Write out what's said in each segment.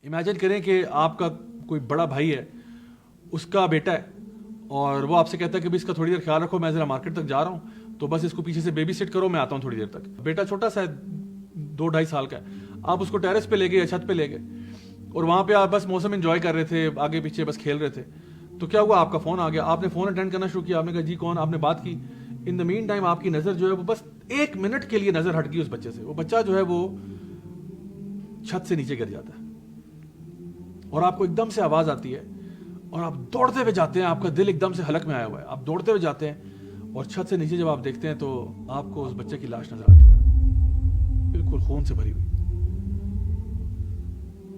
Imagine करें कि आपका कोई बड़ा भाई है, उसका बेटा है और वो आपसे कहता है कि भी इसका थोड़ी देर ख्याल रखो, मैं ज़रा मार्केट तक जा रहा हूँ, तो बस इसको पीछे से बेबी सिट करो, मैं आता हूँ थोड़ी देर तक। बेटा छोटा सा है, 2-2.5 साल का है, आप उसको टेरेस पे ले गए या छत पे ले गए और वहाँ पे आप बस मौसम एंजॉय कर रहे थे, आगे पीछे बस खेल रहे थे, तो क्या हुआ, आपका फ़ोन आ गया, आपने फ़ोन अटेंड करना शुरू किया, आपने कहा जी कौन, आपने बात की। इन द मीन टाइम आपकी नज़र जो है वो बस 1 मिनट के लिए नज़र हट गई उस बच्चे से, वो बच्चा जो है वो छत से नीचे गिर जाता है और आपको एकदम से आवाज़ आती है और आप दौड़ते हुए जाते हैं, आपका दिल एकदम से हलक में आया हुआ है, आप दौड़ते हुए जाते हैं और छत से नीचे जब आप देखते हैं तो आपको उस बच्चे की लाश नजर आती है, बिल्कुल खून से भरी हुई।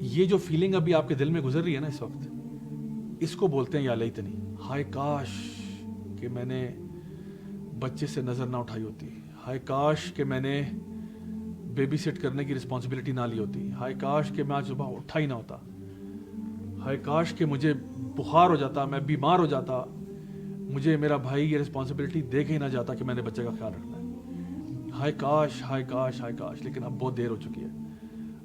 ये जो फीलिंग अभी आपके दिल में गुजर रही है ना इस वक्त, इसको बोलते हैं या लैतनी, हाय काश कि मैंने बच्चे से नजर ना उठाई होती, हाय काश कि मैंने बेबी सिट करने की रिस्पॉन्सिबिलिटी ना ली होती, हाय काश कि मैं आज सुबह उठा ही ना होता, हाय काश कि मुझे बुखार हो जाता, मैं बीमार हो जाता, मुझे मेरा भाई ये रिस्पॉन्सिबिलिटी दे के ही ना जाता कि मैंने बच्चे का ख्याल रखना है, हाय काश हाय काश हाय काश। लेकिन अब बहुत देर हो चुकी है,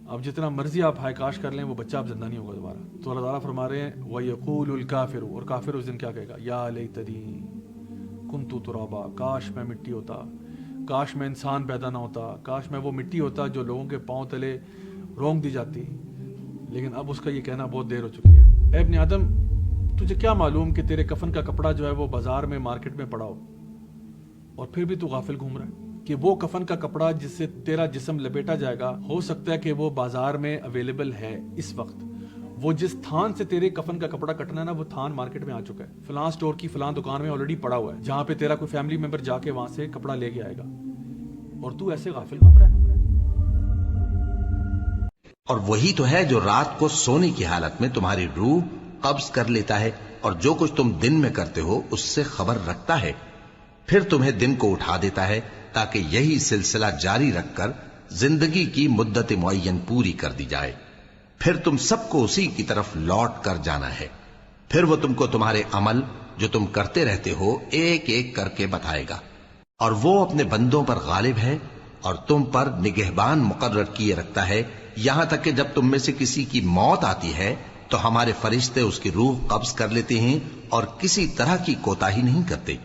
अब जितना मर्जी आप हाय काश कर लें वो बच्चा अब जिंदा नहीं होगा दोबारा। तो अल्लाह ताला फरमा रहे हैं वयक़ूलुल काफ़िर, और काफिर उस दिन क्या कहेगा, या लैतनी कुन्तु तुराबा, काश मैं मिट्टी होता, काश मैं इंसान पैदा ना होता, काश मैं वो मिट्टी होता जो लोगों के पाँव तले रोंग दी जाती। लेकिन अब उसका ये कहना बहुत देर हो चुकी है। ऐ इब्ने आदम, तुझे क्या मालूम कि तेरे कफन का कपड़ा जो है वो बाजार में मार्केट में पड़ा हो और फिर भी तू गाफिल घूम रहा है कि वो कफन का कपड़ा जिससे तेरा जिस्म लपेटा जाएगा, हो सकता है कि वो बाजार में अवेलेबल है इस वक्त, वो जिस थान से तेरे कफन का कपड़ा कटना है ना, वो थान मार्केट में आ चुका है, फलां स्टोर की फलां दुकान में ऑलरेडी पड़ा हुआ है, जहां पे तेरा कोई फैमिली मेंबर जाके वहां से कपड़ा लेके आएगा और तू ऐसे गाफिल घूम रहा है। और वही तो है जो रात को सोने की हालत में तुम्हारी रूह कब्ज कर लेता है और जो कुछ तुम दिन में करते हो उससे खबर रखता है, फिर तुम्हें दिन को उठा देता है ताकि यही सिलसिला जारी रखकर जिंदगी की मुद्दत मुअय्यन पूरी कर दी जाए। फिर तुम सबको उसी की तरफ लौट कर जाना है, फिर वो तुमको तुम्हारे अमल जो तुम करते रहते हो एक एक करके बताएगा, और वो अपने बंदों पर गालिब है और तुम पर निगहबान मुकर्रर किए रखता है, यहां तक कि जब तुम में से किसी की मौत आती है तो हमारे फरिश्ते उसकी रूह कब्ज कर लेते हैं और किसी तरह की कोताही नहीं करते।